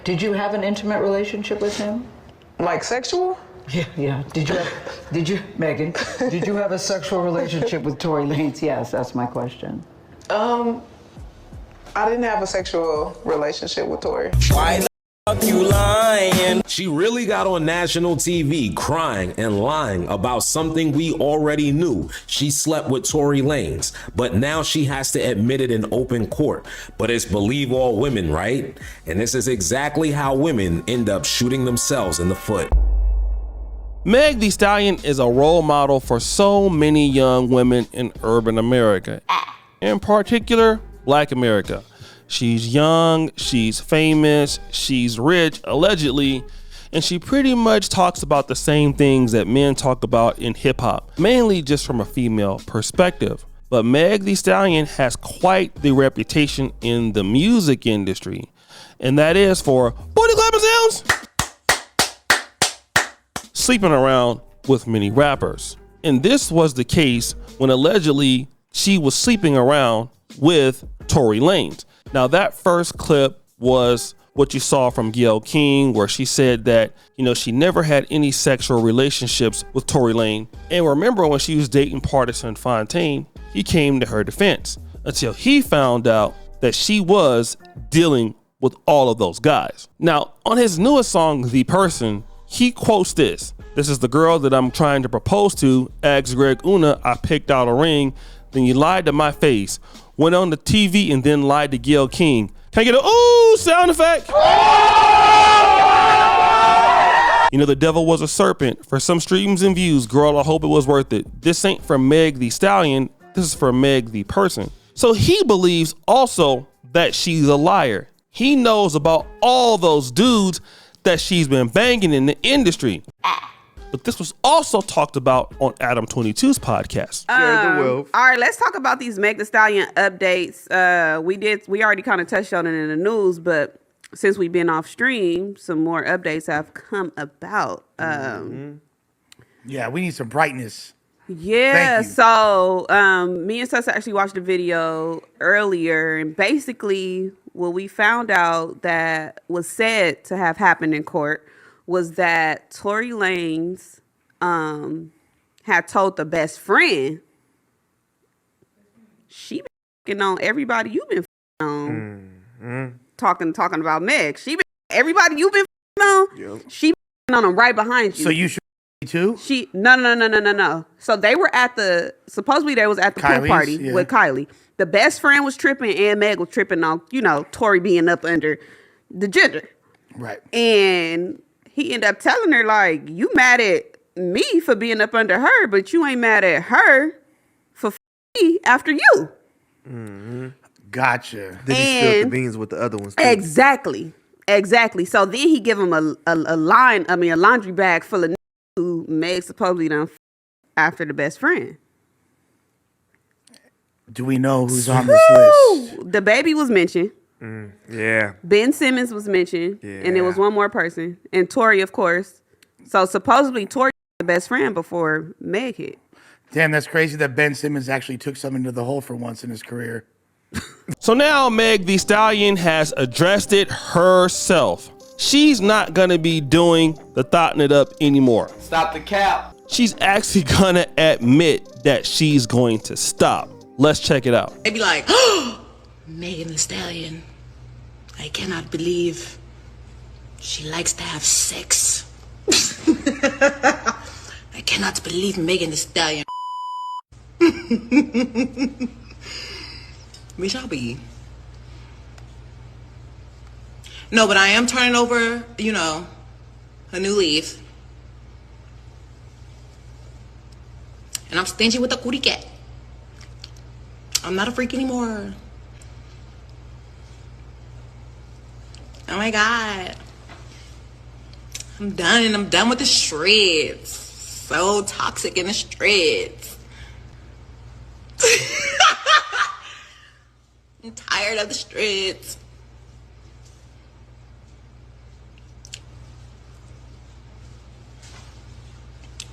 Did you have an intimate relationship with him? Like sexual? Yeah. Megan, did you have a sexual relationship with Tory Lanez? Yes, that's my question. I didn't have a sexual relationship with Tory. Why the fuck you lying? She really got on national TV crying and lying about something we already knew. She slept with Tory Lanez, but now she has to admit it in open court. But it's believe all women, right? And this is exactly how women end up shooting themselves in the foot. Meg Thee Stallion is a role model for so many young women in urban America, in particular, Black America. She's young, she's famous, she's rich, allegedly, and she pretty much talks about the same things that men talk about in hip hop, mainly just from a female perspective. But Meg Thee Stallion has quite the reputation in the music industry, and that is for booty clapping sounds, sleeping around with many rappers. And this was the case when allegedly she was sleeping around with Tory Lanez. Now that first clip was what you saw from Gayle King, where she said that, she never had any sexual relationships with Tory Lanez. And remember when she was dating Pardison Fontaine, he came to her defense until he found out that she was dealing with all of those guys. Now, on his newest song, The Person, he quotes this. This is the girl that I'm trying to propose to. Asked Greg Una, I picked out a ring. Then you lied to my face. Went on the TV and then lied to Gayle King. Can I get a ooh sound effect? The devil was a serpent. For some streams and views, girl, I hope it was worth it. This ain't from Meg Thee Stallion. This is for Meg the person. So he believes also that she's a liar. He knows about all those dudes that she's been banging in the industry. But this was also talked about on Adam 22's podcast. All right, let's talk about these Meg Thee Stallion updates. We already kind of touched on it in the news, but since we've been off stream, some more updates have come about. Yeah, we need some brightness. Yeah, so me and Sus actually watched the video earlier, and basically what we found out that was said to have happened in court was that Tory Lanez had told the best friend, she been on everybody you've been on, talking about Meg. She been everybody you've been on. She been on them right behind you. So you should too. No. So they were supposedly they was at the pool party with Kylie. The best friend was tripping and Meg was tripping on Tory being up under the gender. Right. And he ended up telling her, like, you mad at me for being up under her, but you ain't mad at her for me after you. Mm-hmm. Gotcha. Then he spilled the beans with the other ones too. Exactly. So then he give him a laundry bag full of who Meg supposedly done after the best friend. Do we know who's on this list? The baby was mentioned. Yeah. Ben Simmons was mentioned, and there was one more person, and Tory, of course. So supposedly Tory was the best friend before Meg hit. Damn, that's crazy that Ben Simmons actually took something to the hole for once in his career. So now Meg Thee Stallion has addressed it herself. She's not gonna be doing the thotting it up anymore. Stop the cap. She's actually gonna admit that she's going to stop. Let's check it out. They be like, oh, Megan Thee Stallion. I cannot believe she likes to have sex. I cannot believe Megan Thee Stallion. We shall be. No, but I am turning over, a new leaf. And I'm stingy with the cootie cat. I'm not a freak anymore. Oh my God. I'm done with the streets. So toxic in the streets. I'm tired of the streets.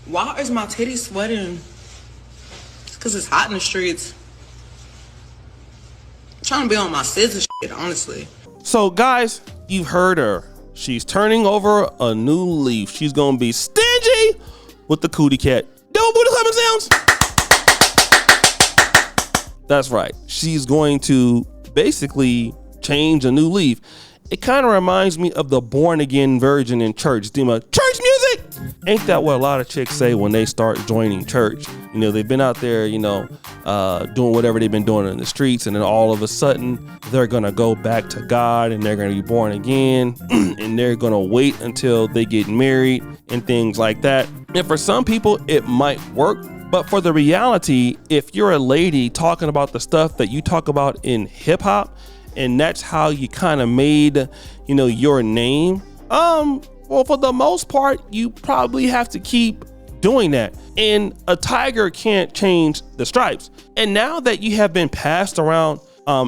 Why is my titty sweating? It's because it's hot in the streets. I'm trying to be on my scissor shit, honestly. So guys, You've heard her. She's turning over a new leaf. She's gonna be stingy with the cootie cat. Double booty clapping sounds. That's right. She's going to basically change a new leaf. It kind of reminds me of the born again virgin in church. Church music. Ain't that what a lot of chicks say when they start joining church? You know, they've been out there, doing whatever they've been doing in the streets, and then all of a sudden they're gonna go back to God and they're gonna be born again and they're gonna wait until they get married and things like that. And for some people it might work, but for the reality, if you're a lady talking about the stuff that you talk about in hip hop, and that's how you kind of made, your name, well, for the most part, you probably have to keep doing that. And a tiger can't change the stripes. And now that you have been passed around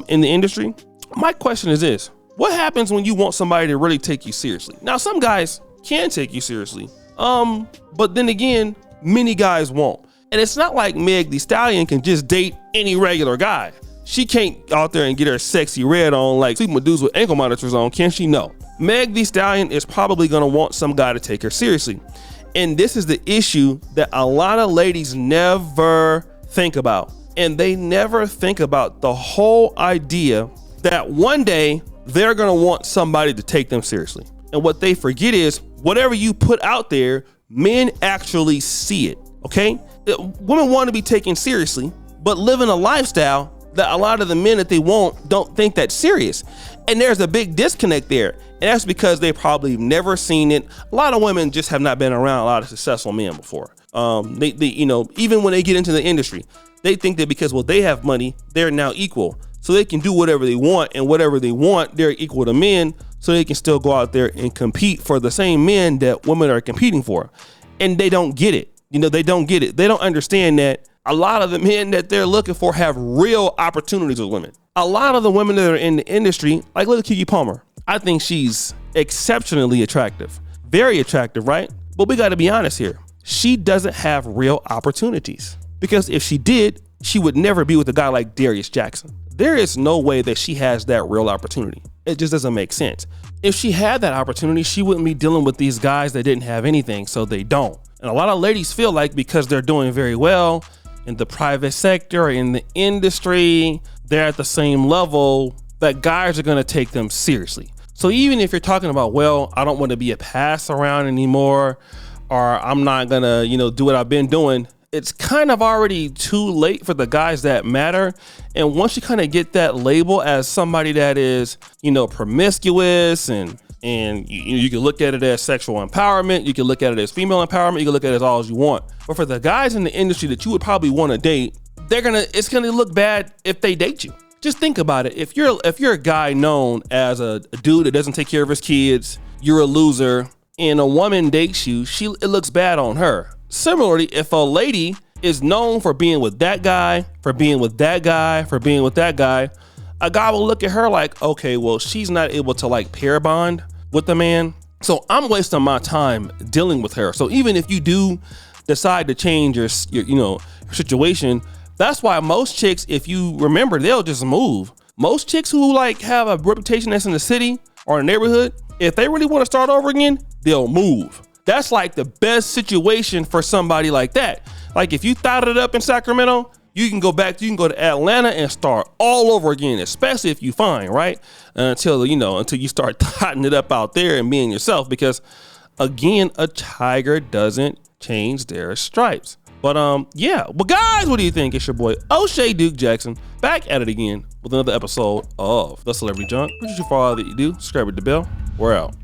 in the industry, my question is this: what happens when you want somebody to really take you seriously? Now, some guys can take you seriously, but then again, many guys won't. And it's not like Meg Thee Stallion can just date any regular guy. She can't go out there and get her sexy red on like sleeping with dudes with ankle monitors on, can she? No. Meg Thee Stallion is probably gonna want some guy to take her seriously. And this is the issue that a lot of ladies never think about. And they never think about the whole idea that one day they're gonna want somebody to take them seriously. And what they forget is whatever you put out there, men actually see it, okay? Women want to be taken seriously, but living a lifestyle that a lot of the men that they want don't think that's serious. And there's a big disconnect there. And that's because they probably never seen it. A lot of women just have not been around a lot of successful men before. They even when they get into the industry, they think that because, they have money, they're now equal. So they can do whatever they want, and whatever they want, they're equal to men. So they can still go out there and compete for the same men that women are competing for. And they don't get it. They don't get it. They don't understand that a lot of the men that they're looking for have real opportunities with women. A lot of the women that are in the industry, like look at Keke Palmer. I think she's exceptionally attractive. Very attractive, right? But we got to be honest here. She doesn't have real opportunities. Because if she did, she would never be with a guy like Darius Jackson. There is no way that she has that real opportunity. It just doesn't make sense. If she had that opportunity, she wouldn't be dealing with these guys that didn't have anything, so they don't. And a lot of ladies feel like because they're doing very well in the private sector, in the industry, they're at the same level that guys are gonna take them seriously. So even if you're talking about, I don't want to be a pass around anymore, or I'm not gonna, do what I've been doing, it's kind of already too late for the guys that matter. And once you kind of get that label as somebody that is, promiscuous and you can look at it as sexual empowerment, you can look at it as female empowerment, you can look at it as all as you want. But for the guys in the industry that you would probably want to date, it's gonna look bad if they date you. Just think about it. If you're a guy known as a dude that doesn't take care of his kids, you're a loser, and a woman dates you, it looks bad on her. Similarly, if a lady is known for being with that guy, for being with that guy, for being with that guy, a guy will look at her like, okay, she's not able to pair bond with the man, so I'm wasting my time dealing with her. So even if you do decide to change your situation, that's why most chicks, if you remember, they'll just move. Most chicks who have a reputation that's in the city or a neighborhood, if they really want to start over again, they'll move. That's the best situation for somebody like that. If you thought it up in Sacramento, you can go to Atlanta and start all over again, especially if you find, right? Until you start totting it up out there and being yourself, because again, a tiger doesn't change their stripes. But guys, what do you think? It's your boy O'Shea Duke Jackson back at it again with another episode of The Celebrity Junk. Appreciate you for all that you do. Subscribe with the bell. We're out.